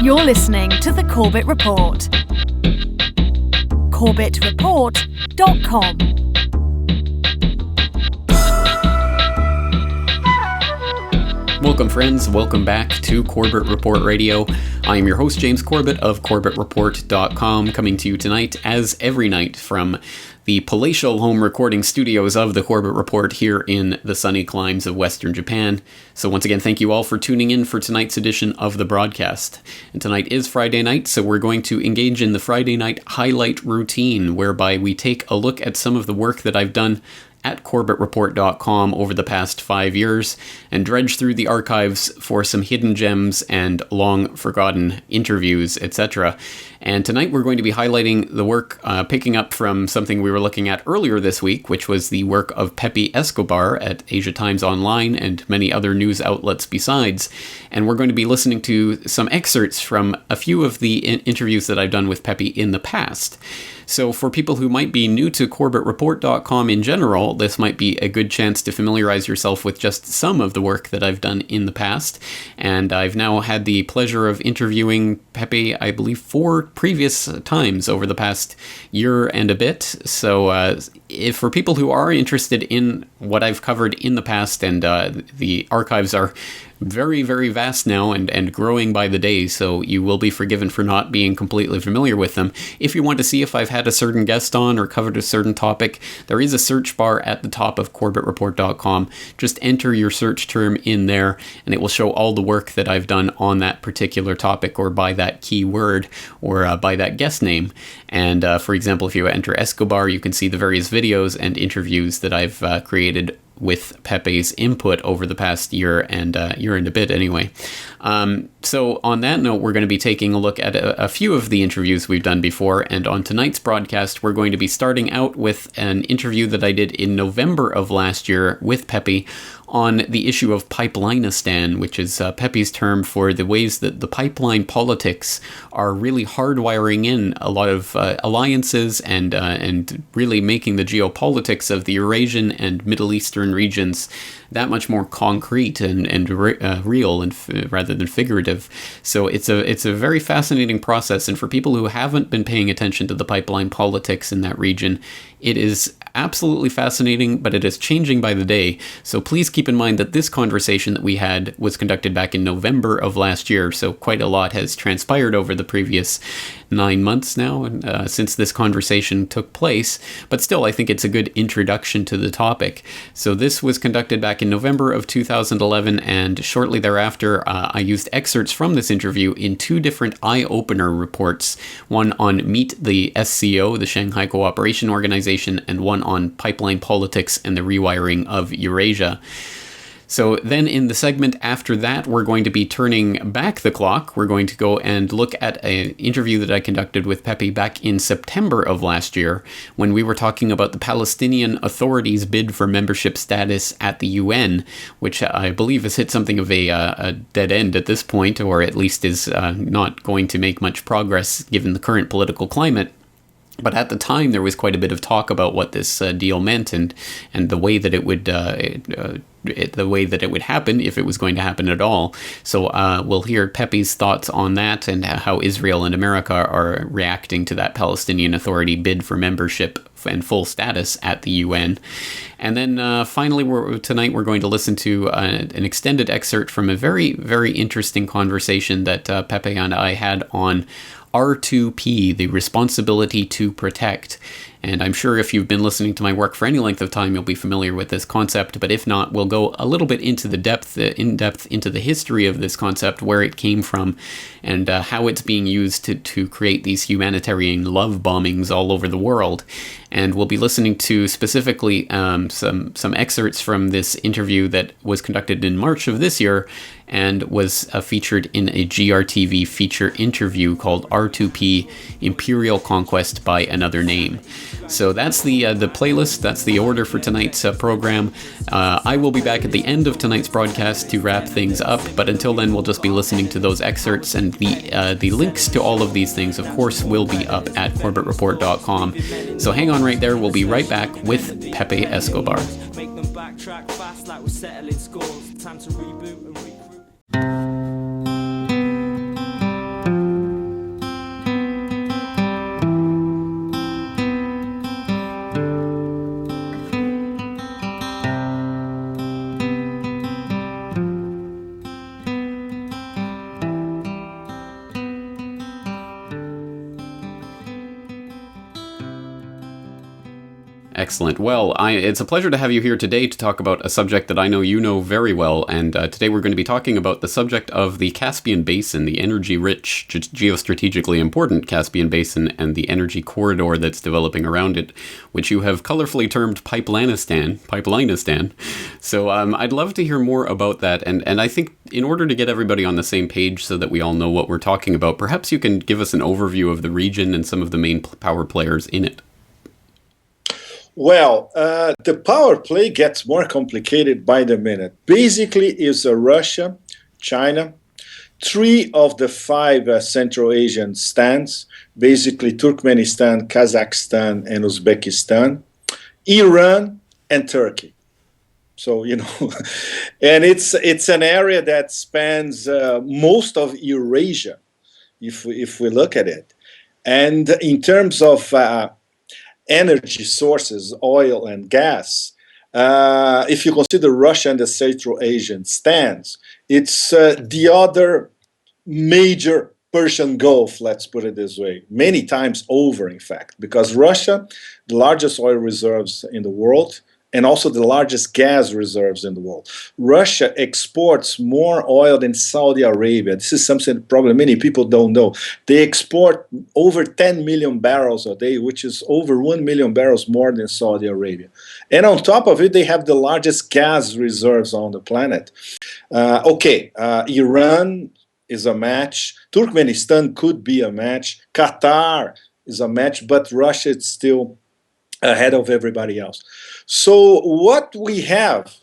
You're listening to The Corbett Report. CorbettReport.com. Welcome, friends. Welcome back to Corbett Report Radio. I am your host, James Corbett of CorbettReport.com, coming to you tonight, as every night, from the palatial home recording studios of the Corbett Report here in the sunny climes of Western Japan. So once again, thank you all for tuning in for tonight's edition of the broadcast. And tonight is Friday night, so we're going to engage in the Friday night highlight routine, whereby we take a look at some of the work that I've done at CorbettReport.com over the past 5 years and dredge through the archives for some hidden gems and long-forgotten interviews, etc. And tonight we're going to be highlighting the work, picking up from something we were looking at earlier this week, which was the work of Pepe Escobar at Asia Times Online and many other news outlets besides. And we're going to be listening to some excerpts from a few of the interviews that I've done with Pepe in the past. So for people who might be new to CorbettReport.com in general, this might be a good chance to familiarize yourself with just some of the work that I've done in the past. And I've now had the pleasure of interviewing Pepe, I believe, 4 previous times over the past year and a bit. So if for people who are interested in what I've covered in the past, and the archives are very, very vast now and growing by the day, so you will be forgiven for not being completely familiar with them. If you want to see if I've had a certain guest on or covered a certain topic, there is a search bar at the top of CorbettReport.com. Just enter your search term in there, and it will show all the work that I've done on that particular topic, or by that keyword, or by that guest name. And for example, if you enter Escobar, you can see the various videos and interviews that I've created with Pepe's input over the past year and a bit anyway. So on that note, we're going to be taking a look at a few of the interviews we've done before, and on tonight's broadcast, we're going to be starting out with an interview that I did in November of last year with Pepe on the issue of Pipelineistan, which is Pepe's term for the ways that the pipeline politics are really hardwiring in a lot of alliances and really making the geopolitics of the Eurasian and Middle Eastern regions that much more concrete and real and rather than figurative. So it's a very fascinating process, and for people who haven't been paying attention to the pipeline politics in that region, it is absolutely fascinating, but it is changing by the day. So please keep in mind that this conversation that we had was conducted back in November of last year, so quite a lot has transpired over the previous 9 months now since this conversation took place, but still I think it's a good introduction to the topic. So this was conducted back in November of 2011, and shortly thereafter I used excerpts from this interview in 2 different eye-opener reports, one on Meet the SCO, the Shanghai Cooperation Organization, and one on pipeline politics and the rewiring of Eurasia. So then in the segment after that, we're going to be turning back the clock. We're going to go and look at an interview that I conducted with Pepe back in September of last year, when we were talking about the Palestinian Authority's bid for membership status at the UN, which I believe has hit something of a dead end at this point, or at least is not going to make much progress given the current political climate. But at the time, there was quite a bit of talk about what this deal meant and the way that it would happen, if it was going to happen at all. So we'll hear Pepe's thoughts on that and how Israel and America are reacting to that Palestinian Authority bid for membership and full status at the UN. And then finally, tonight we're going to listen to an extended excerpt from a very, very interesting conversation that Pepe and I had on R2P, the responsibility to protect. And I'm sure if you've been listening to my work for any length of time, you'll be familiar with this concept. But if not, we'll go a little bit into in depth into the history of this concept, where it came from, and how it's being used to create these humanitarian love bombings all over the world. And we'll be listening to specifically some excerpts from this interview that was conducted in March of this year and was featured in a GRTV feature interview called R2P, Imperial Conquest by Another Name. So that's the playlist, that's the order for tonight's program. I will be back at the end of tonight's broadcast to wrap things up, but until then we'll just be listening to those excerpts, and the links to all of these things, of course, will be up at CorbettReport.com. So hang on right there, we'll be right back with Pepe Escobar. Make them backtrack fast like we're settling scores. Time to reboot and recruit. Excellent. Well, it's a pleasure to have you here today to talk about a subject that I know you know very well. And today we're going to be talking about the subject of the Caspian Basin, the energy-rich, geostrategically important Caspian Basin, and the energy corridor that's developing around it, which you have colorfully termed Pipelineistan. So I'd love to hear more about that. And I think in order to get everybody on the same page so that we all know what we're talking about, perhaps you can give us an overview of the region and some of the main power players in it. Well, the power play gets more complicated by the minute. Basically, it's Russia, China, 3 of the 5 Central Asian stands, basically Turkmenistan, Kazakhstan, and Uzbekistan, Iran, and Turkey. So, and it's an area that spans most of Eurasia, if we look at it. And in terms of energy sources, oil and gas, if you consider Russia and the Central Asian stands, it's the other major Persian Gulf, let's put it this way, many times over, in fact, because Russia, the largest oil reserves in the world, and also the largest gas reserves in the world. Russia exports more oil than Saudi Arabia. This is something probably many people don't know. They export over 10 million barrels a day, which is over 1 million barrels more than Saudi Arabia. And on top of it, they have the largest gas reserves on the planet. Iran is a match. Turkmenistan could be a match. Qatar is a match, but Russia is still ahead of everybody else. So what we have,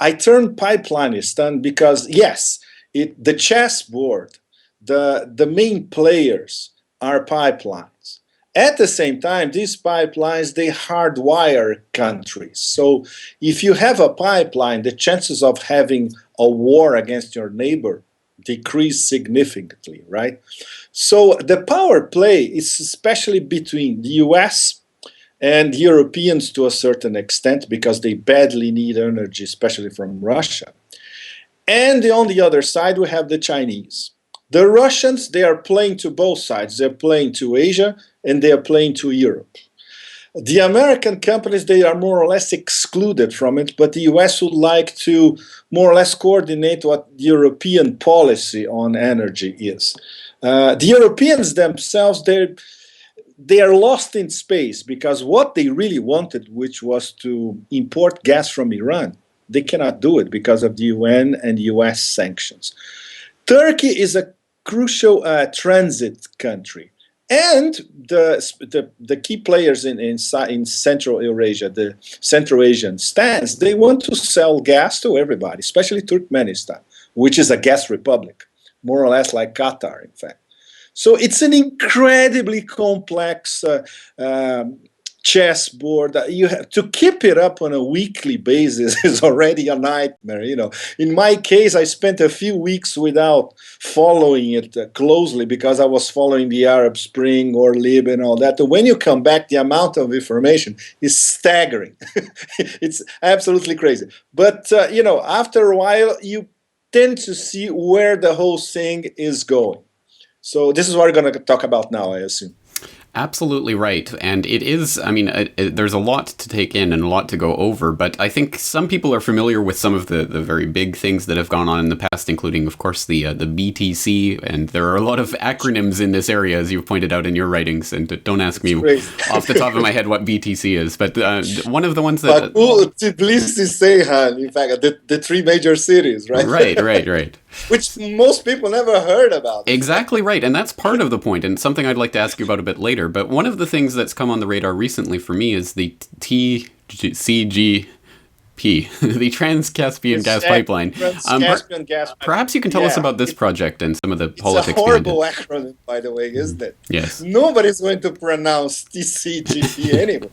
I term Pipelineistan because, yes, the chessboard, the main players are pipelines. At the same time, these pipelines, they hardwire countries. So if you have a pipeline, the chances of having a war against your neighbor decrease significantly, right? So the power play is especially between the US and Europeans to a certain extent, because they badly need energy, especially from Russia. And on the other side, we have the Chinese. The Russians, they are playing to both sides. They're playing to Asia, and they are playing to Europe. The American companies, they are more or less excluded from it, but the US would like to more or less coordinate what the European policy on energy is. The Europeans themselves, they are lost in space, because what they really wanted, which was to import gas from Iran, they cannot do it because of the UN and US sanctions. Turkey is a crucial transit country. And the key players in Central Eurasia, the Central Asian stands, they want to sell gas to everybody, especially Turkmenistan, which is a gas republic, more or less like Qatar, in fact. So it's an incredibly complex chessboard. You have to keep it up on a weekly basis is already a nightmare. In my case, I spent a few weeks without following it closely because I was following the Arab Spring or Libya and all that. And when you come back, the amount of information is staggering. It's absolutely crazy. But after a while, you tend to see where the whole thing is going. So this is what we're going to talk about now, I assume. Absolutely right. And it is, there's a lot to take in and a lot to go over, but I think some people are familiar with some of the very big things that have gone on in the past, including, of course, the BTC. And there are a lot of acronyms in this area, as you've pointed out in your writings. And don't ask me off the top of my head what BTC is, but one of the ones that... Tbilisi, Ceyhan, in fact, the 3 major cities, right? Right. Which most people never heard about. Exactly right. And that's part of the point, and something I'd like to ask you about a bit later. But one of the things that's come on the radar recently for me is the TCGP, the Trans-Caspian Gas Pipeline. Trans-Caspian Gas Pipeline. Perhaps you can tell us about this project and some of the politics. It's a horrible acronym, by the way, isn't it? Yes. Nobody's going to pronounce TCGP anyway.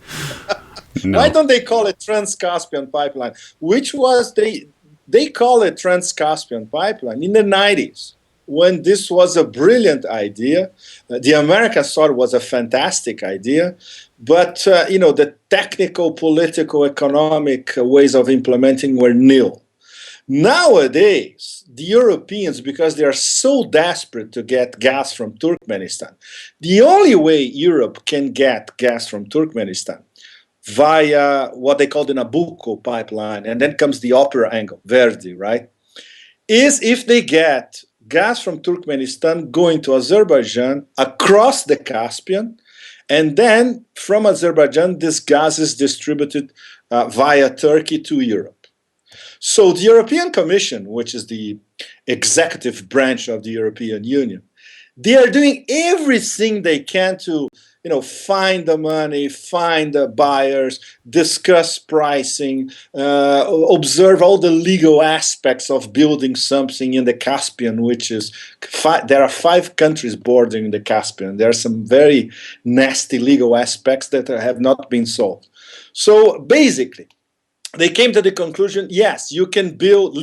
No. Why don't they call it Trans-Caspian Pipeline? Which was they call it Trans-Caspian Pipeline in the 90s, when this was a brilliant idea. The Americans thought it was a fantastic idea, but the technical, political, economic ways of implementing were nil. Nowadays, the Europeans, because they are so desperate to get gas from Turkmenistan, the only way Europe can get gas from Turkmenistan via what they call the Nabucco pipeline, and then comes the opera angle, Verdi, right? Is if they get gas from Turkmenistan going to Azerbaijan across the Caspian, and then from Azerbaijan, this gas is distributed via Turkey to Europe. So the European Commission, which is the executive branch of the European Union, they are doing everything they can to, find the money, find the buyers, discuss pricing, observe all the legal aspects of building something in the Caspian, which is there are 5 countries bordering the Caspian. There are some very nasty legal aspects that have not been solved. So basically, they came to the conclusion, yes, you can build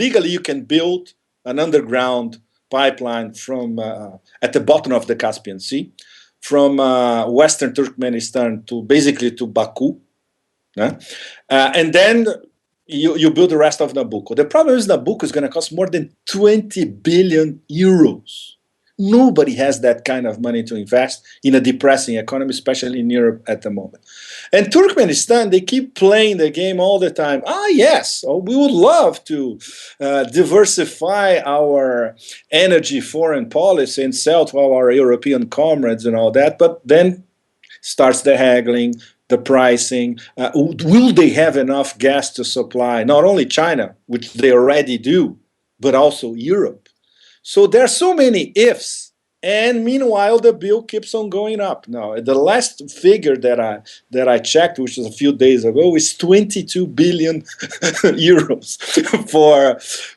an underground pipeline from at the bottom of the Caspian Sea, from Western Turkmenistan to basically to Baku, and then you build the rest of Nabucco. The problem is Nabucco is going to cost more than 20 billion euros. Nobody has that kind of money to invest in a depressing economy, especially in Europe at the moment. And Turkmenistan, they keep playing the game all the time. Yes, we would love to diversify our energy foreign policy and sell to our European comrades and all that. But then starts the haggling, the pricing. Will they have enough gas to supply not only China, which they already do, but also Europe? So there are so many ifs, and meanwhile the bill keeps on going up. Now, the last figure that I checked, which was a few days ago, is 22 billion euros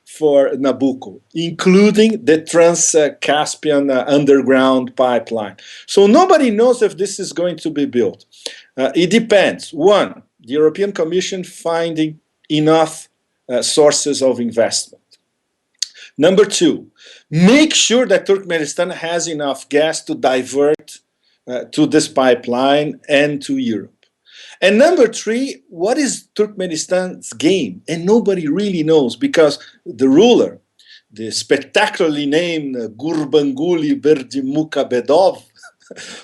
for Nabucco, including the Trans-Caspian underground pipeline. So nobody knows if this is going to be built. It depends. One, the European Commission finding enough sources of investment. Number 2, make sure that Turkmenistan has enough gas to divert to this pipeline and to Europe. And number 3, what is Turkmenistan's game? And nobody really knows, because the ruler, the spectacularly named Gurbanguly Berdimuhamedov,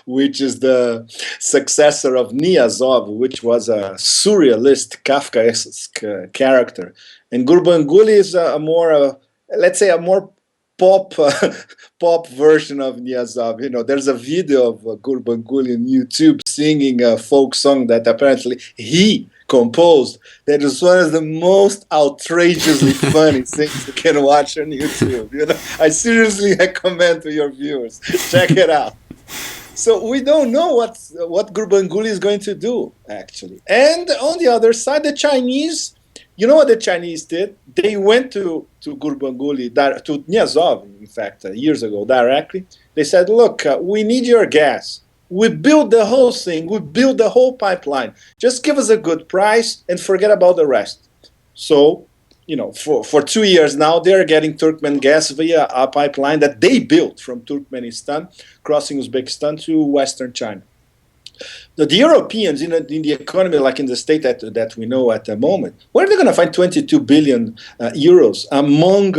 which is the successor of Niyazov, which was a surrealist Kafkaesque character. And Gurbanguly is a more pop version of Niyazov. There's a video of Gurbanguly on YouTube singing a folk song that apparently he composed. That is one of the most outrageously funny things you can watch on YouTube. I seriously recommend to your viewers, check it out. So we don't know what Gurbanguly is going to do, actually. And on the other side, the Chinese. You know what the Chinese did? They went to Gurbanguly, to Niyazov, in fact, years ago, directly. They said, look, we need your gas. We built the whole thing. We built the whole pipeline. Just give us a good price and forget about the rest. So, for 2 years now, they're getting Turkmen gas via a pipeline that they built from Turkmenistan, crossing Uzbekistan to Western China. The Europeans in the economy, like in the state that we know at the moment, where are they going to find 22 billion euros among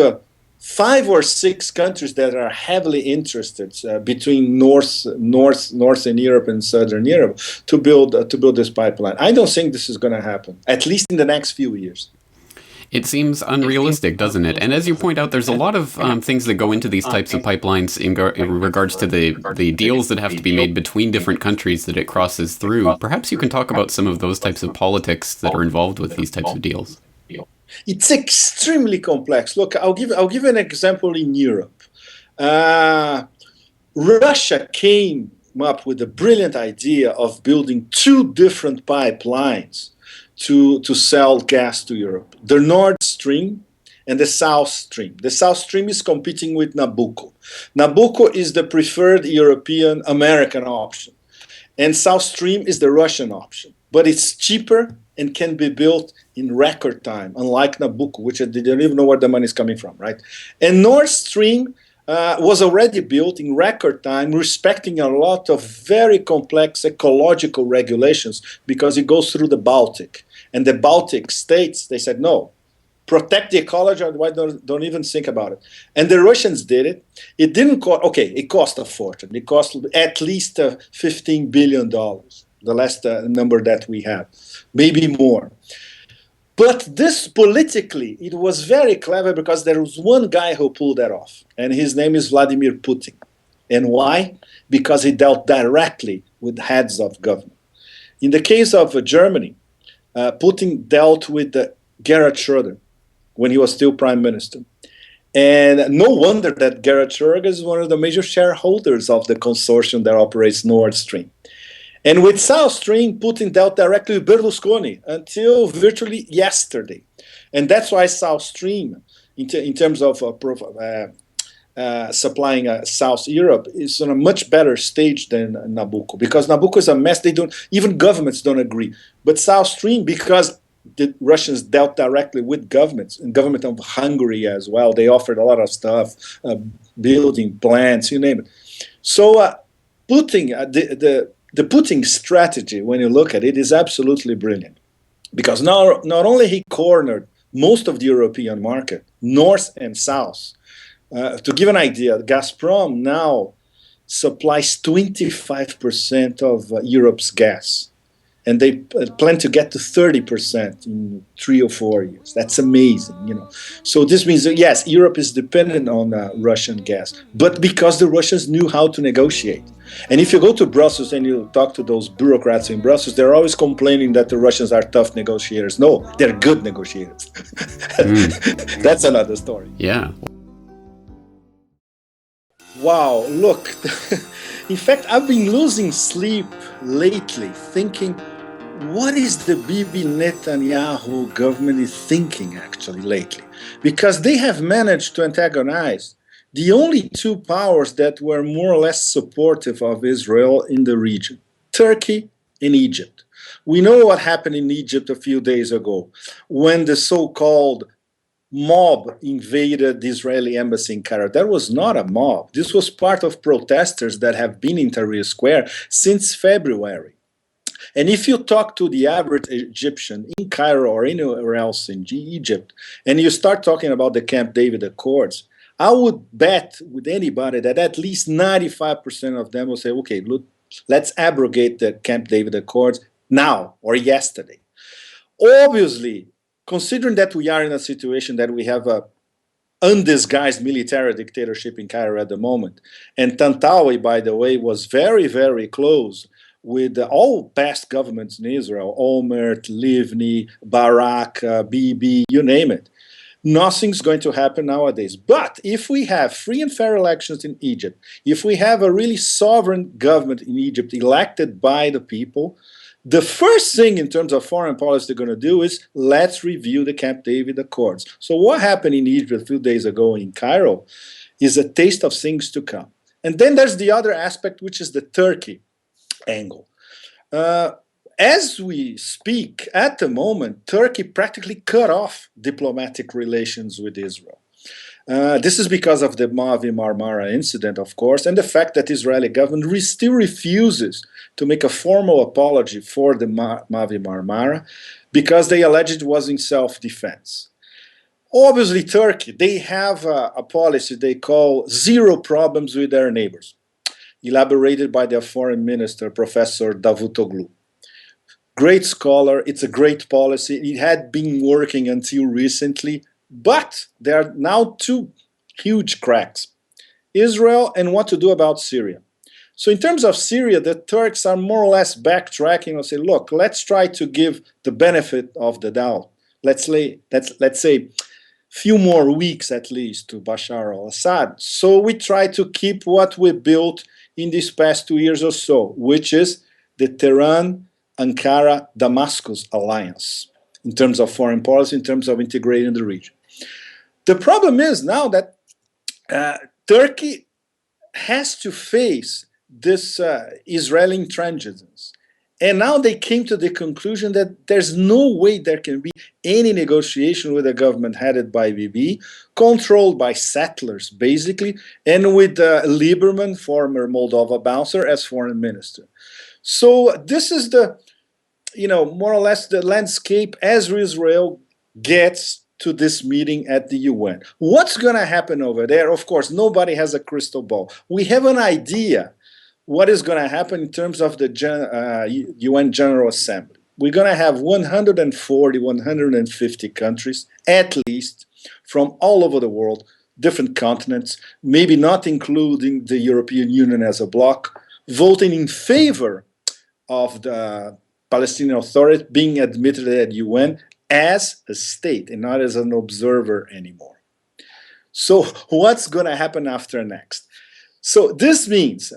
5 or 6 countries that are heavily interested between Northern Europe and Southern Europe to build this pipeline? I don't think this is going to happen, at least in the next few years. It seems unrealistic, doesn't it? And as you point out, there's a lot of things that go into these types of pipelines in regards to the deals that have to be made between different countries that it crosses through. Perhaps you can talk about some of those types of politics that are involved with these types of deals. It's extremely complex. Look, I'll give an example in Europe. Russia came up with the brilliant idea of building 2 different pipelines to sell gas to Europe. The Nord Stream and the South Stream. The South Stream is competing with Nabucco. Nabucco is the preferred European American option. And South Stream is the Russian option. But it's cheaper and can be built in record time, unlike Nabucco, which they don't even know where the money is coming from, right? And Nord Stream was already built in record time, respecting a lot of very complex ecological regulations, because it goes through the Baltic. And the Baltic states, they said, no, protect the ecology, otherwise don't even think about it. And the Russians did it. It cost a fortune. It cost at least $15 billion. the last number that we have, maybe more. But this politically, it was very clever because there was one guy who pulled that off, and his name is Vladimir Putin. And why? Because he dealt directly with heads of government. In the case of Germany, Putin dealt with Gerhard Schröder when he was still prime minister. And no wonder that Gerhard Schröder is one of the major shareholders of the consortium that operates Nord Stream. And with South Stream, Putin dealt directly with Berlusconi until virtually yesterday. And that's why South Stream, in terms of supplying South Europe, is on a much better stage than Nabucco. Because Nabucco is a mess. Even governments don't agree. But South Stream, because the Russians dealt directly with governments, and government of Hungary as well, they offered a lot of stuff, building plants, you name it. So Putin, the Putin strategy, when you look at it, is absolutely brilliant. Because not only he cornered most of the European market, north and south. To give an idea, Gazprom now supplies 25% of Europe's gas. And they plan to get to 30% in 3 or 4 years. That's amazing, you know. So this means that, yes, Europe is dependent on Russian gas, but because the Russians knew how to negotiate. And if you go to Brussels and you talk to those bureaucrats in Brussels, they're always complaining that the Russians are tough negotiators. No, they're good negotiators. That's another story. Yeah. Wow, look. In fact, I've been losing sleep lately thinking, what is the Bibi Netanyahu government is thinking actually lately? Because they have managed to antagonize the only two powers that were more or less supportive of Israel in the region, Turkey and Egypt. We know what happened in Egypt a few days ago when the so-called mob invaded the Israeli embassy in Cairo. That was not a mob. This was part of protesters that have been in Tahrir Square since February. And if you talk to the average Egyptian in Cairo or anywhere else in Egypt, and you start talking about the Camp David Accords, I would bet with anybody that at least 95% of them will say, okay, look, let's abrogate the Camp David Accords now or yesterday. Obviously, considering that we are in a situation that we have a undisguised military dictatorship in Cairo at the moment, and Tantawi, by the way, was very, very close with all past governments in Israel, Olmert, Livni, Barak, Bibi, you name it. Nothing's going to happen nowadays. But if we have free and fair elections in Egypt, if we have a really sovereign government in Egypt elected by the people, the first thing in terms of foreign policy they're going to do is let's review the Camp David Accords. So what happened in Egypt a few days ago in Cairo is a taste of things to come. And then there's the other aspect, which is the Turkey angle. As we speak, at the moment, Turkey practically cut off diplomatic relations with Israel. This is because of the Mavi Marmara incident, of course, and the fact that the Israeli government still refuses to make a formal apology for the Mavi Marmara because they allege it was in self-defense. Obviously, Turkey, they have a policy they call zero problems with their neighbors, elaborated by their foreign minister, Professor Davutoglu. Great scholar, it's a great policy. It had been working until recently, but there are now two huge cracks. Israel and what to do about Syria. So in terms of Syria, the Turks are more or less backtracking and say, look, let's try to give the benefit of the doubt. Let's say few more weeks at least to Bashar al-Assad. So we try to keep what we built in these past 2 years or so, which is the Tehran, Ankara, Damascus alliance in terms of foreign policy, in terms of integrating the region. The problem is now that Turkey has to face this Israeli intransigence. And now they came to the conclusion that there's no way there can be any negotiation with a government headed by Bibi, controlled by settlers, basically, and with Lieberman, former Moldova bouncer, as foreign minister. So this is the, more or less the landscape as Israel gets to this meeting at the UN. What's going to happen over there? Of course, nobody has a crystal ball. We have an idea, what is going to happen in terms of the UN General Assembly. We're going to have 140, 150 countries, at least, from all over the world, different continents, maybe not including the European Union as a bloc, voting in favor of the Palestinian Authority being admitted at UN as a state and not as an observer anymore. So what's going to happen after next? So this means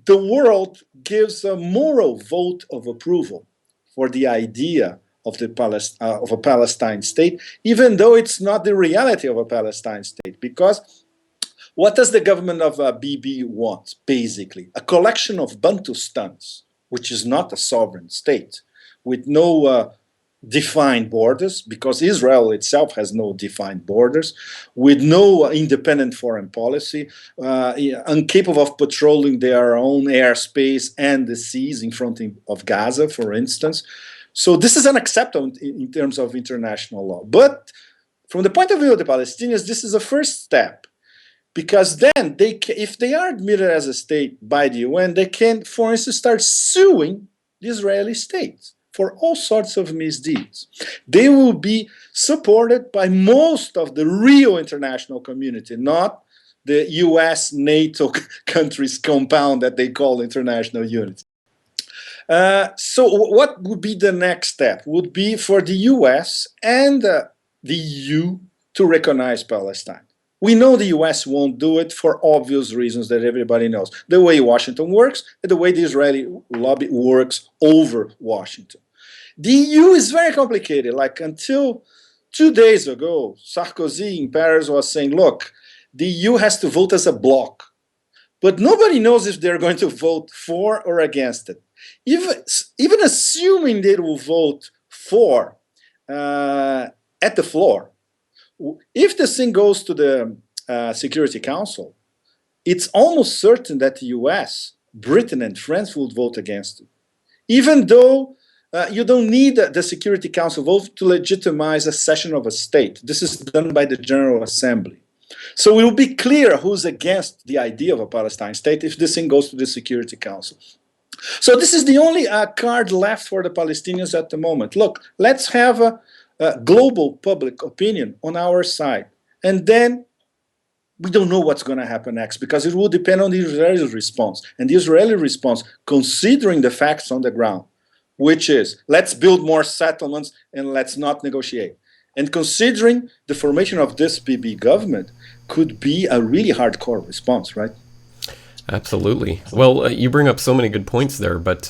the world gives a moral vote of approval for the idea of a Palestine state, even though it's not the reality of a Palestine state. Because what does the government of Bibi want, basically? A collection of Bantustans, which is not a sovereign state, with no defined borders, because Israel itself has no defined borders, with no independent foreign policy, incapable of patrolling their own airspace and the seas in front of Gaza, for instance. So this is unacceptable in terms of international law. But from the point of view of the Palestinians, this is a first step, because then if they are admitted as a state by the UN, they can, for instance, start suing the Israeli state for all sorts of misdeeds. They will be supported by most of the real international community, not the US, NATO countries compound that they call international unity. So what would be the next step? Would be for the US and the EU to recognize Palestine. We know the US won't do it for obvious reasons that everybody knows. The way Washington works and the way the Israeli lobby works over Washington. The EU is very complicated. Like until 2 days ago, Sarkozy in Paris was saying, look, the EU has to vote as a bloc. But nobody knows if they're going to vote for or against it. Even assuming they will vote for at the floor, if this thing goes to the Security Council, it's almost certain that the US, Britain, and France would vote against it. Even though you don't need the Security Council vote to legitimize a session of a state. This is done by the General Assembly. So it will be clear who's against the idea of a Palestine state if this thing goes to the Security Council. So this is the only card left for the Palestinians at the moment. Look, let's have a global public opinion on our side. And then we don't know what's going to happen next, because it will depend on the Israeli response. And the Israeli response, considering the facts on the ground, which is, let's build more settlements and let's not negotiate. And considering the formation of this Bibi government could be a really hardcore response, right? Absolutely. Well, you bring up so many good points there, but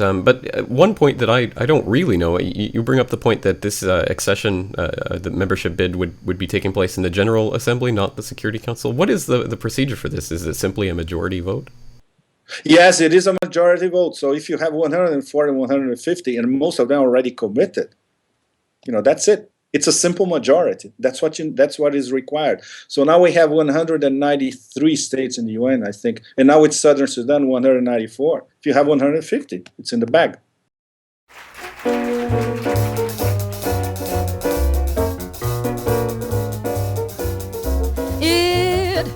one point that I don't really know, you bring up the point that this accession, the membership bid would be taking place in the General Assembly, not the Security Council. What is the procedure for this? Is it simply a majority vote? Yes, it is a majority vote. So if you have 140 and 150, and most of them already committed, that's it. It's a simple majority. That's what is required. So now we have 193 states in the UN, I think, and now with Southern Sudan 194. If you have 150, it's in the bag.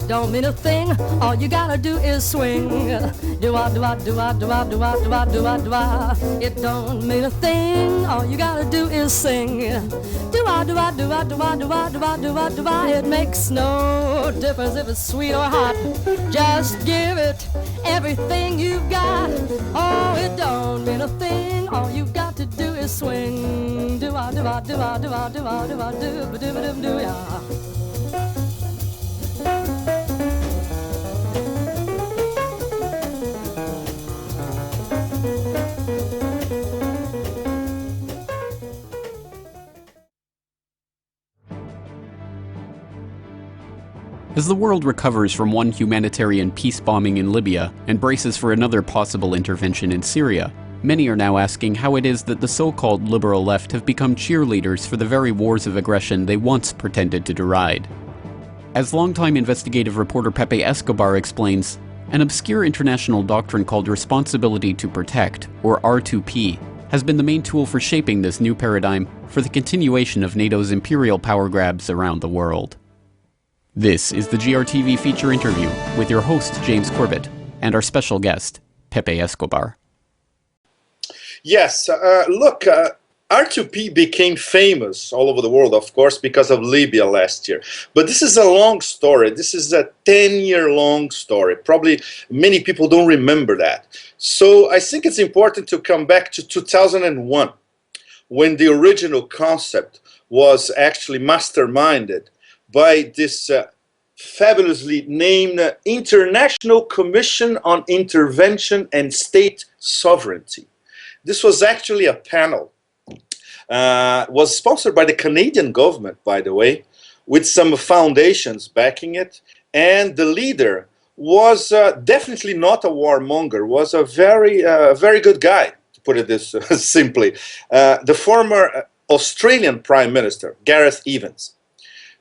Don't mean a thing, all you gotta do is swing. Do-ah, do-ah, do-ah, do-ah, do-ah, do-ah, do-ah, do-ah. It don't mean a thing, all you gotta do is sing. Do-ah, do-ah, do-ah, do-ah, do-ah, do-ah, do-ah, do-ah. It makes no difference if it's sweet or hot. Just give it everything you've got. Oh, it don't mean a thing, all you got to do is swing. Do-ah, do-ah, do-ah, do-ah, do-ah, do-ah, do-ba-do-ba-do-ya. As the world recovers from one humanitarian peace bombing in Libya and braces for another possible intervention in Syria, many are now asking how it is that the so-called liberal left have become cheerleaders for the very wars of aggression they once pretended to deride. As longtime investigative reporter Pepe Escobar explains, an obscure international doctrine called Responsibility to Protect, or R2P, has been the main tool for shaping this new paradigm for the continuation of NATO's imperial power grabs around the world. This is the GRTV feature interview with your host, James Corbett, and our special guest, Pepe Escobar. Yes, look, R2P became famous all over the world, of course, because of Libya last year. But this is a long story. This is a 10-year-long story. Probably many people don't remember that. So I think it's important to come back to 2001, when the original concept was actually masterminded by this fabulously named International Commission on Intervention and State Sovereignty. This was actually a panel. Was sponsored by the Canadian government, by the way, with some foundations backing it. And the leader was definitely not a warmonger, was a very good guy, to put it this simply. The former Australian Prime Minister, Gareth Evans.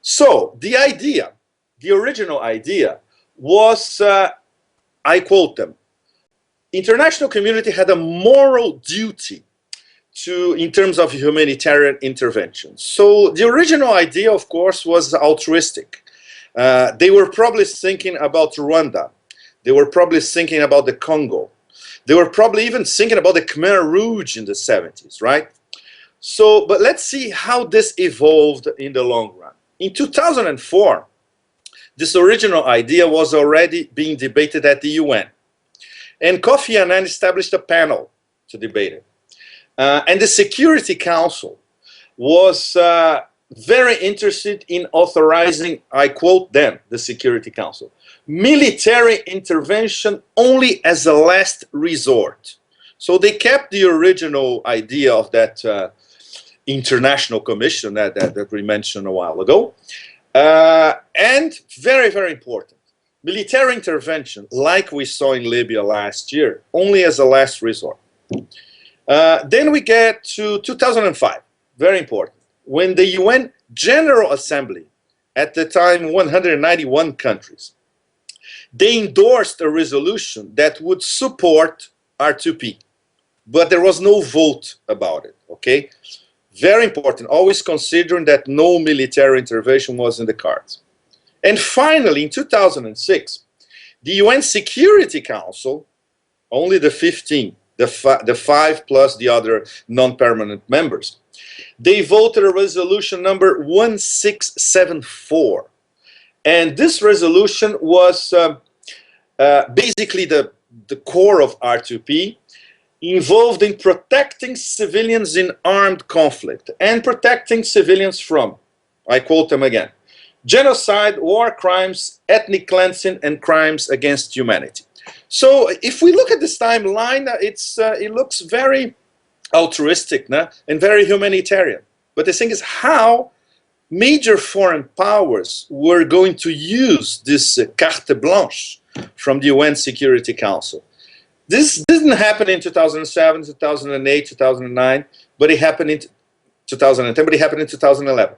So the idea, the original idea was, I quote them, international community had a moral duty in terms of humanitarian intervention. So the original idea, of course, was altruistic. They were probably thinking about Rwanda. They were probably thinking about the Congo. They were probably even thinking about the Khmer Rouge in the 70s, right? So, but let's see how this evolved in the long run. In 2004, this original idea was already being debated at the UN. And Kofi Annan established a panel to debate it. And the Security Council was very interested in authorizing, I quote them, the Security Council, military intervention only as a last resort. So they kept the original idea of that international commission that we mentioned a while ago. And very, very important, military intervention, like we saw in Libya last year, only as a last resort. Then we get to 2005, very important, when the UN General Assembly, at the time 191 countries, they endorsed a resolution that would support R2P, but there was no vote about it, okay? Very important, always considering that no military intervention was in the cards. And finally, in 2006, the UN Security Council, only the 15, the five plus the other non-permanent members, they voted a resolution number 1674. And this resolution was basically the core of R2P, involved in protecting civilians in armed conflict and protecting civilians from, I quote them again, genocide, war crimes, ethnic cleansing, and crimes against humanity. So if we look at this timeline, it looks very altruistic and very humanitarian. But the thing is how major foreign powers were going to use this carte blanche from the UN Security Council. This didn't happen in 2007, 2008, 2009, but it happened in 2010, but it happened in 2011.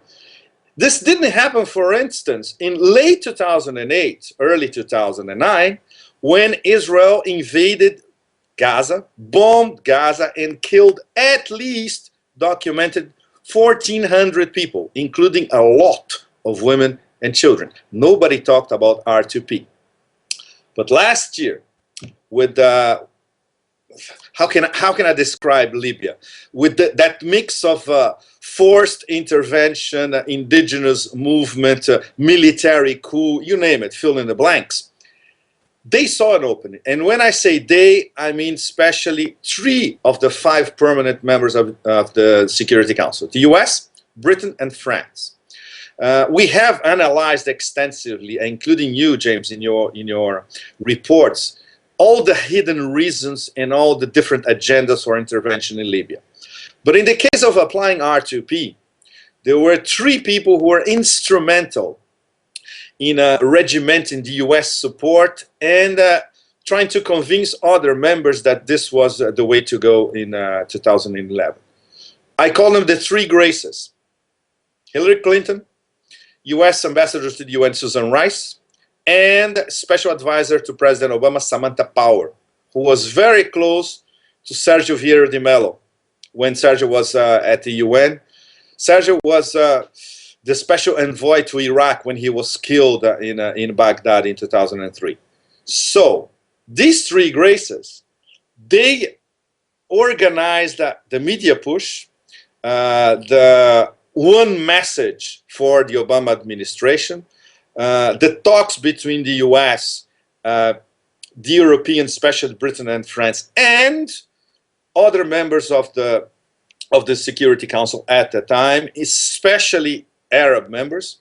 This didn't happen, for instance, in late 2008, early 2009, when Israel invaded Gaza, bombed Gaza, and killed at least documented 1,400 people, including a lot of women and children. Nobody talked about R2P. But last year, with how can I describe Libya? With that mix of forced intervention, indigenous movement, military coup, you name it, fill in the blanks. They saw an opening. And when I say they, I mean especially 3 of the 5 permanent members of the Security Council, the US, Britain, and France. We have analyzed extensively, including you, James, in your reports, all the hidden reasons and all the different agendas for intervention in Libya. But in the case of applying R2P, there were 3 people who were instrumental in regimenting the US support and trying to convince other members that this was the way to go in 2011. I call them the 3 Graces. Hillary Clinton, US Ambassador to the UN Susan Rice, and Special Advisor to President Obama, Samantha Power, who was very close to Sergio Vieira de Mello when Sergio was at the UN. Sergio was the special envoy to Iraq when he was killed in Baghdad in 2003. So these 3 Graces they organized the media push, the one message for the Obama administration, the talks between the US, the European, especially Britain and France, and other members of the Security Council at the time, especially Arab members,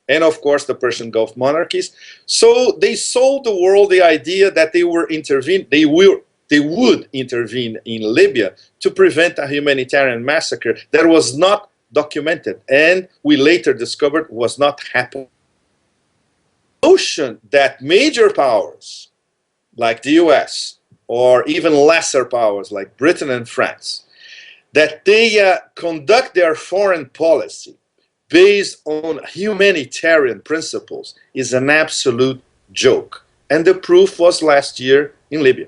and of course the Persian Gulf monarchies. So they sold the world the idea that they would intervene in Libya to prevent a humanitarian massacre that was not documented, and we later discovered was not happening. The notion that major powers like the US or even lesser powers like Britain and France, that they conduct their foreign policy based on humanitarian principles is an absolute joke. And the proof was last year in Libya.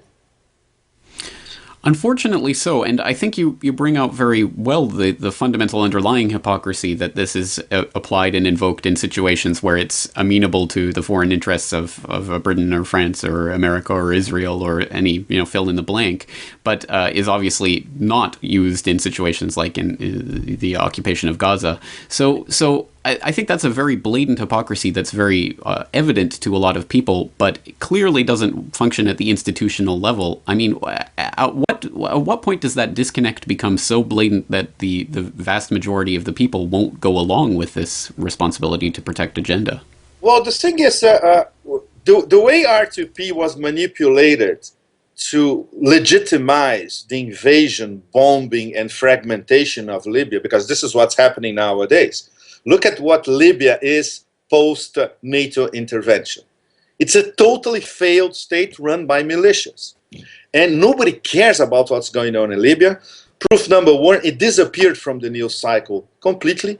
Unfortunately so, and I think you bring out very well the fundamental underlying hypocrisy that this is applied and invoked in situations where it's amenable to the foreign interests of Britain or France or America or Israel or any, fill in the blank, but is obviously not used in situations like in the occupation of Gaza. So I think that's a very blatant hypocrisy that's very evident to a lot of people, but clearly doesn't function at the institutional level. I mean, at what point does that disconnect become so blatant that the vast majority of the people won't go along with this responsibility to protect agenda? Well, the thing is, the way R2P was manipulated to legitimize the invasion, bombing, and fragmentation of Libya, because this is what's happening nowadays. Look at what Libya is post-NATO intervention. It's a totally failed state run by militias. And nobody cares about what's going on in Libya. Proof number one, it disappeared from the news cycle completely.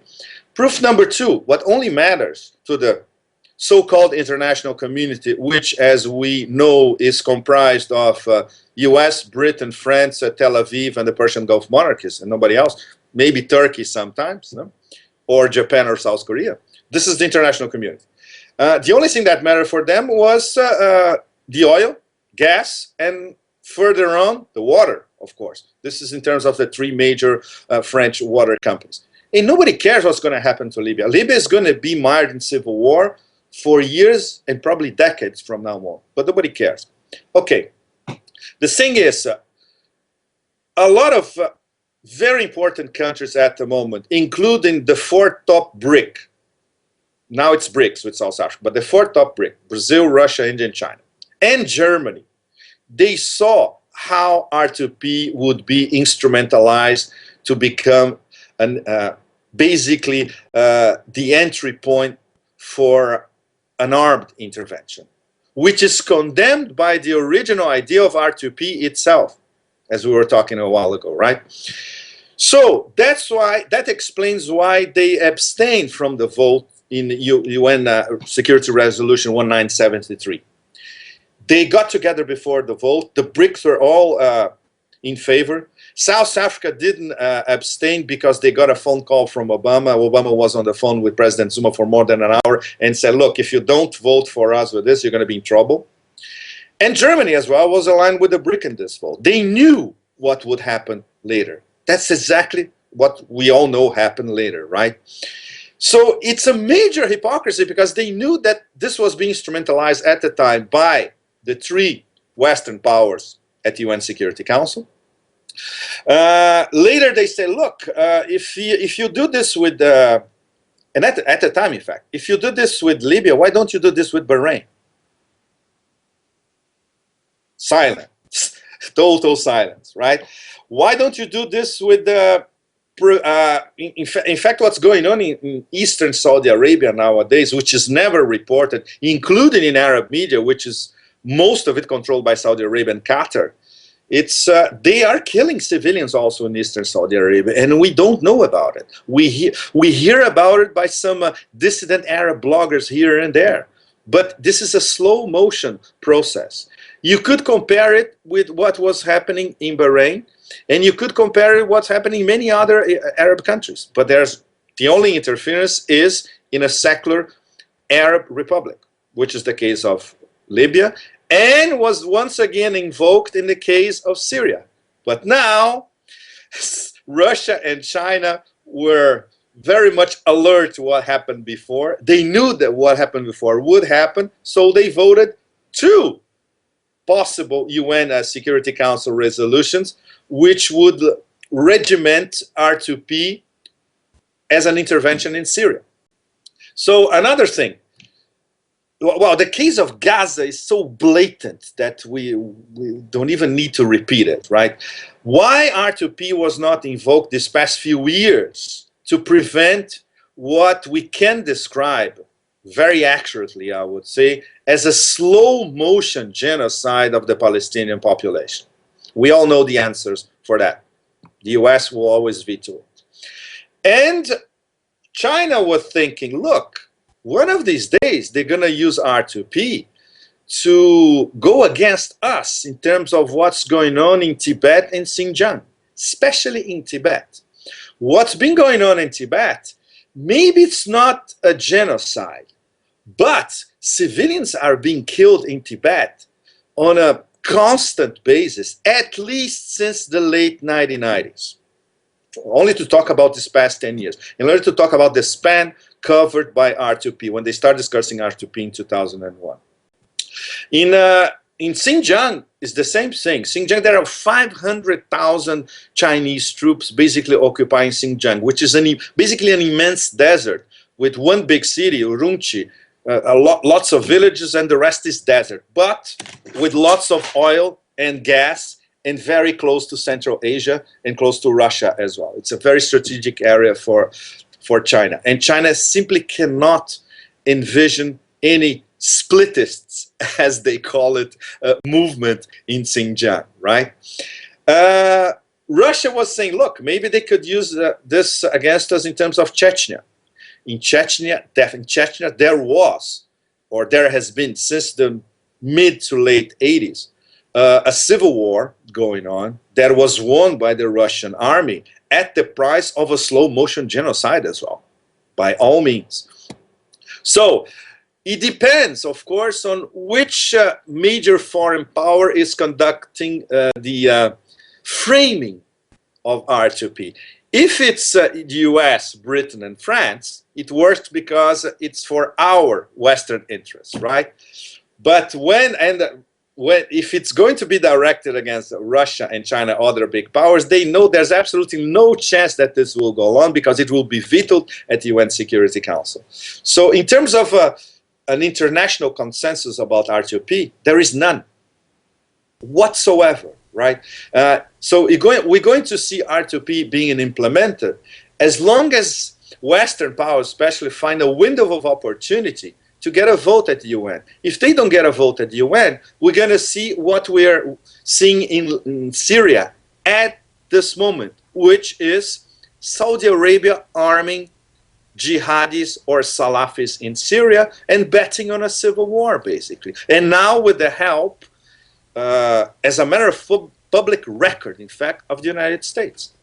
Proof number two, what only matters to the so-called international community, which, as we know, is comprised of US, Britain, France, Tel Aviv, and the Persian Gulf monarchies, and nobody else. Maybe Turkey sometimes, no? Or Japan or South Korea. This is the international community. The only thing that mattered for them was the oil, gas, and further on, the water, of course. This is in terms of the three major French water companies. And nobody cares what's going to happen to Libya. Libya is going to be mired in civil war for years and probably decades from now on. But nobody cares. Okay. The thing is, a lot of very important countries at the moment, including the fourth top BRIC. Now it's BRICS with South Africa, but the fourth top BRIC, Brazil, Russia, India, and China, and Germany, they saw how R2P would be instrumentalized to become basically the entry point for an armed intervention, which is condemned by the original idea of R2P itself, as we were talking a while ago, right? So that explains why they abstained from the vote in UN Security Resolution 1973. They got together before the vote. The BRICS were all in favor. South Africa didn't abstain because they got a phone call from Obama. Obama was on the phone with President Zuma for more than an hour and said, look, if you don't vote for us with this, you're going to be in trouble. And Germany as well was aligned with the BRIC in this vote. They knew what would happen later. That's exactly what we all know happened later, right? So it's a major hypocrisy because they knew that this was being instrumentalized at the time by the three Western powers at the UN Security Council. Later they say, look, if you do this with, and at the time, in fact, if you do this with Libya, why don't you do this with Bahrain? Silence, total silence, right? Why don't you do this with the, in fact, what's going on in eastern Saudi Arabia nowadays, which is never reported, including in Arab media, which is most of it controlled by Saudi Arabia and Qatar. It's they are killing civilians also in eastern Saudi Arabia, and we don't know about it. We hear about it by some dissident Arab bloggers here and there, but this is a slow motion process. You could compare it with what was happening in Bahrain, and you could compare it with what's happening in many other Arab countries. But the only interference is in a secular Arab republic, which is the case of Libya, and was once again invoked in the case of Syria. But now, Russia and China were very much alert to what happened before. They knew that what happened before would happen, so they voted 2 possible UN Security Council resolutions, which would regiment R2P as an intervention in Syria. So another thing, well, the case of Gaza is so blatant that we don't even need to repeat it, right? Why R2P was not invoked this past few years to prevent what we can describe very accurately, I would say, as a slow motion genocide of the Palestinian population? We all know the answers for that. The US will always veto it. And China was thinking, look, one of these days they're going to use R2P to go against us in terms of what's going on in Tibet and Xinjiang, especially in Tibet. What's been going on in Tibet, maybe it's not a genocide, but civilians are being killed in Tibet on a constant basis, at least since the late 1990s. Only to talk about this past 10 years, in order to talk about the span covered by R2P, when they started discussing R2P in 2001. In Xinjiang, it's the same thing. Xinjiang, there are 500,000 Chinese troops basically occupying Xinjiang, which is basically an immense desert with one big city, Urumqi, lots of villages, and the rest is desert, but with lots of oil and gas, and very close to Central Asia and close to Russia as well. It's a very strategic area for China. And China simply cannot envision any splitists, as they call it, movement in Xinjiang, right? Russia was saying, look, maybe they could use this against us in terms of Chechnya. In Chechnya, there was, or there has been since the mid to late 80s, a civil war going on that was won by the Russian army at the price of a slow motion genocide as well, by all means. So it depends, of course, on which major foreign power is conducting the framing of R2P. If it's the US, Britain, and France, it works because it's for our Western interests, right? But if it's going to be directed against Russia and China, other big powers, they know there's absolutely no chance that this will go on because it will be vetoed at the UN Security Council. So in terms of an international consensus about R2P, there is none whatsoever, right? So we're going to see R2P being implemented as long as Western powers especially find a window of opportunity to get a vote at the UN. If they don't get a vote at the UN, we're going to see what we're seeing in Syria at this moment, which is Saudi Arabia arming jihadis or Salafis in Syria and betting on a civil war, basically. And now with the help, as a matter of public record, in fact, of the United States.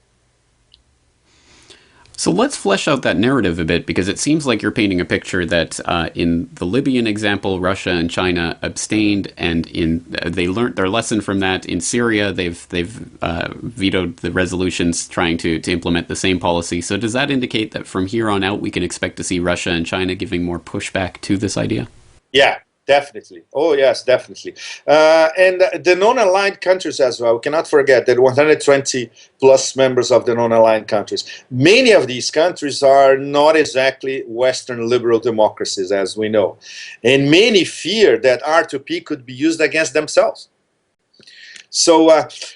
So let's flesh out that narrative a bit, because it seems like you're painting a picture that in the Libyan example, Russia and China abstained, and they learned their lesson from that. In Syria, they've vetoed the resolutions trying to implement the same policy. So does that indicate that from here on out we can expect to see Russia and China giving more pushback to this idea? Yeah. Definitely. Oh, yes, definitely. And the non-aligned countries as well. We cannot forget that 120 plus members of the non-aligned countries. Many of these countries are not exactly Western liberal democracies, as we know. And many fear that R2P could be used against themselves. So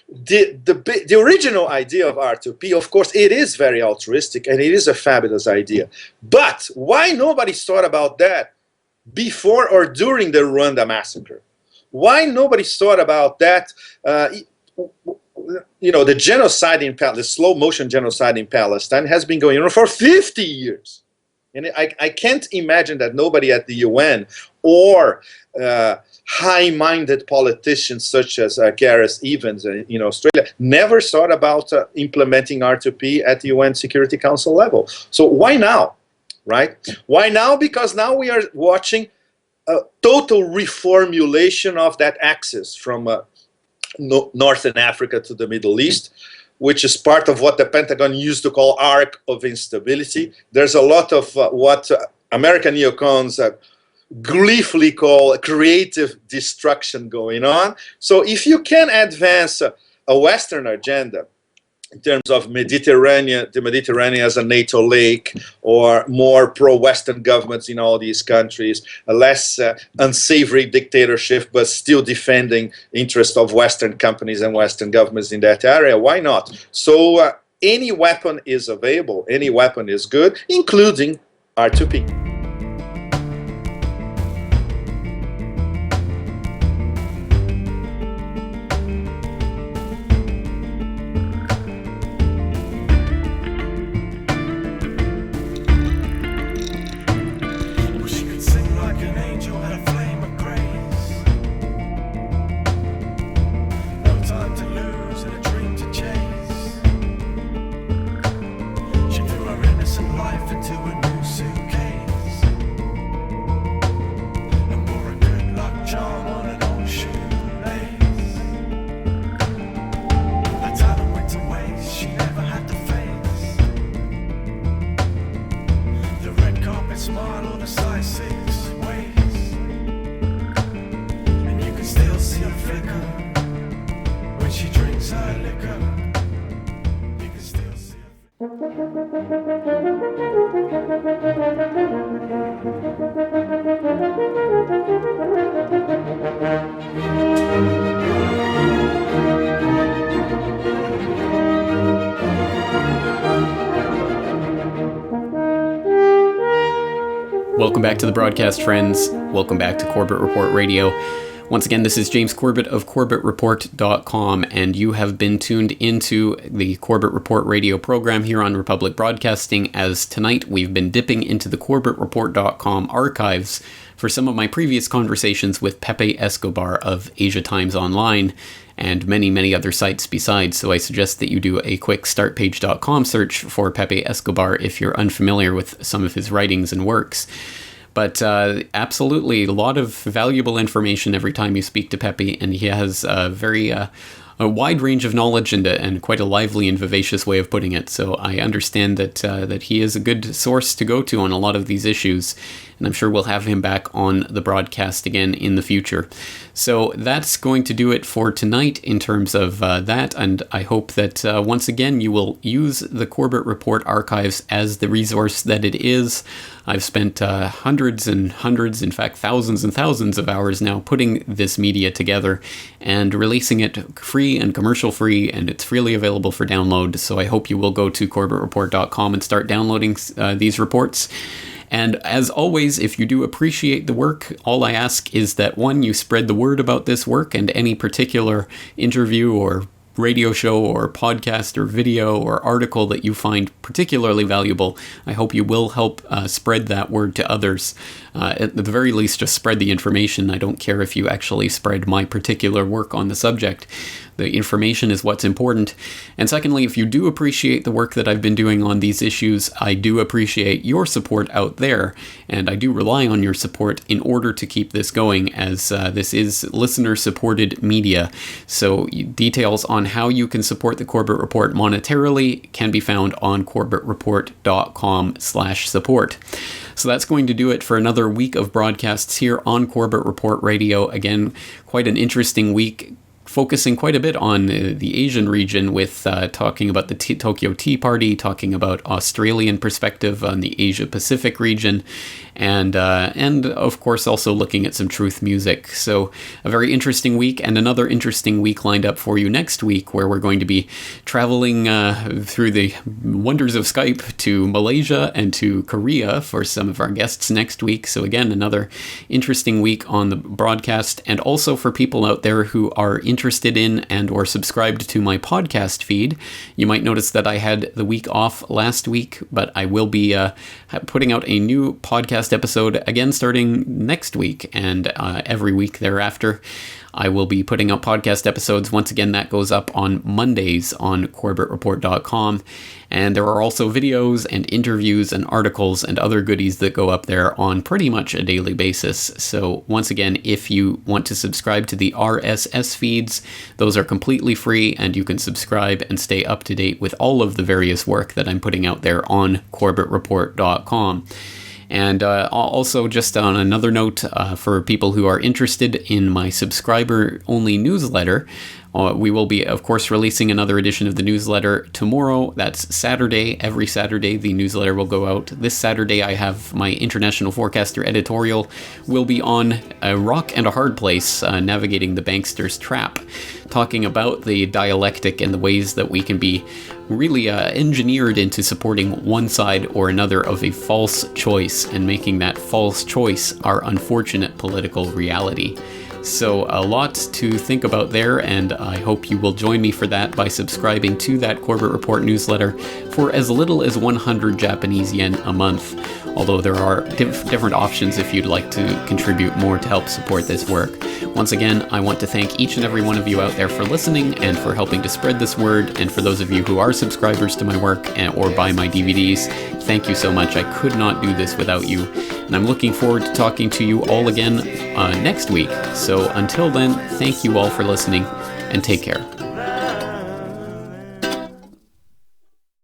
the original idea of R2P, of course, it is very altruistic and it is a fabulous idea. But why nobody thought about that before or during the Rwanda massacre? Why nobody thought about that? The genocide in the slow motion genocide in Palestine has been going on for 50 years. And I can't imagine that nobody at the UN or high-minded politicians such as Gareth Evans in Australia never thought about implementing R2P at the UN Security Council level. So why now? Right? Why now? Because now we are watching a total reformulation of that axis from Northern Africa to the Middle East, which is part of what the Pentagon used to call arc of instability. There's a lot of what American neocons gleefully call creative destruction going on. So if you can advance a Western agenda in terms of the Mediterranean as a NATO lake, or more pro-Western governments in all these countries, a less unsavory dictatorship, but still defending interests of Western companies and Western governments in that area, why not? So any weapon is available, any weapon is good, including R2P. Welcome back to the broadcast, friends. Welcome back to Corbett Report Radio. Once again, this is James Corbett of CorbettReport.com, and you have been tuned into the Corbett Report Radio program here on Republic Broadcasting, as tonight we've been dipping into the CorbettReport.com archives for some of my previous conversations with Pepe Escobar of Asia Times Online, and many, many other sites besides. So I suggest that you do a quick startpage.com search for Pepe Escobar if you're unfamiliar with some of his writings and works. But absolutely, a lot of valuable information every time you speak to Pepe, and he has a wide range of knowledge and quite a lively and vivacious way of putting it. So I understand that he is a good source to go to on a lot of these issues, and I'm sure we'll have him back on the broadcast again in the future. So that's going to do it for tonight in terms of that, and I hope that once again you will use the Corbett Report archives as the resource that it is. I've spent hundreds and hundreds, in fact thousands and thousands of hours now putting this media together and releasing it free and commercial free, and it's freely available for download. So I hope you will go to CorbettReport.com and start downloading these reports. And as always, if you do appreciate the work, all I ask is that, one, you spread the word about this work and any particular interview or radio show or podcast or video or article that you find particularly valuable. I hope you will help spread that word to others. At the very least, just spread the information. I don't care if you actually spread my particular work on the subject. The information is what's important. And secondly, if you do appreciate the work that I've been doing on these issues, I do appreciate your support out there, and I do rely on your support in order to keep this going, as this is listener-supported media. So details on how you can support the Corbett Report monetarily can be found on CorbettReport.com/support. So that's going to do it for another week of broadcasts here on Corbett Report Radio. Again, quite an interesting week, focusing quite a bit on the Asian region, with talking about the Tokyo Tea Party, talking about Australian perspective on the Asia-Pacific region, and of course also looking at some truth music. So a very interesting week, and another interesting week lined up for you next week, where we're going to be traveling through the wonders of Skype to Malaysia and to Korea for some of our guests next week. So again, another interesting week on the broadcast, and also for people out there who are interested in and or subscribed to my podcast feed. You might notice that I had the week off last week, but I will be putting out a new podcast episode again starting next week and every week thereafter. I will be putting up podcast episodes. Once again, that goes up on Mondays on CorbettReport.com. And there are also videos and interviews and articles and other goodies that go up there on pretty much a daily basis. So once again, if you want to subscribe to the RSS feeds, those are completely free, and you can subscribe and stay up to date with all of the various work that I'm putting out there on CorbettReport.com. And also, just on another note, for people who are interested in my subscriber-only newsletter, we will be, of course, releasing another edition of the newsletter tomorrow. That's Saturday. Every Saturday, the newsletter will go out. This Saturday, I have my International Forecaster editorial. Will be on A Rock and a Hard Place, Navigating the Bankster's Trap, talking about the dialectic and the ways that we can be really engineered into supporting one side or another of a false choice and making that false choice our unfortunate political reality. So a lot to think about there, and I hope you will join me for that by subscribing to that Corbett Report newsletter for as little as 100 Japanese yen a month, although there are different options if you'd like to contribute more to help support this work. Once again, I want to thank each and every one of you out there for listening and for helping to spread this word, and for those of you who are subscribers to my work or buy my DVDs, thank you so much. I could not do this without you, and I'm looking forward to talking to you all again next week. So until then, thank you all for listening, and take care.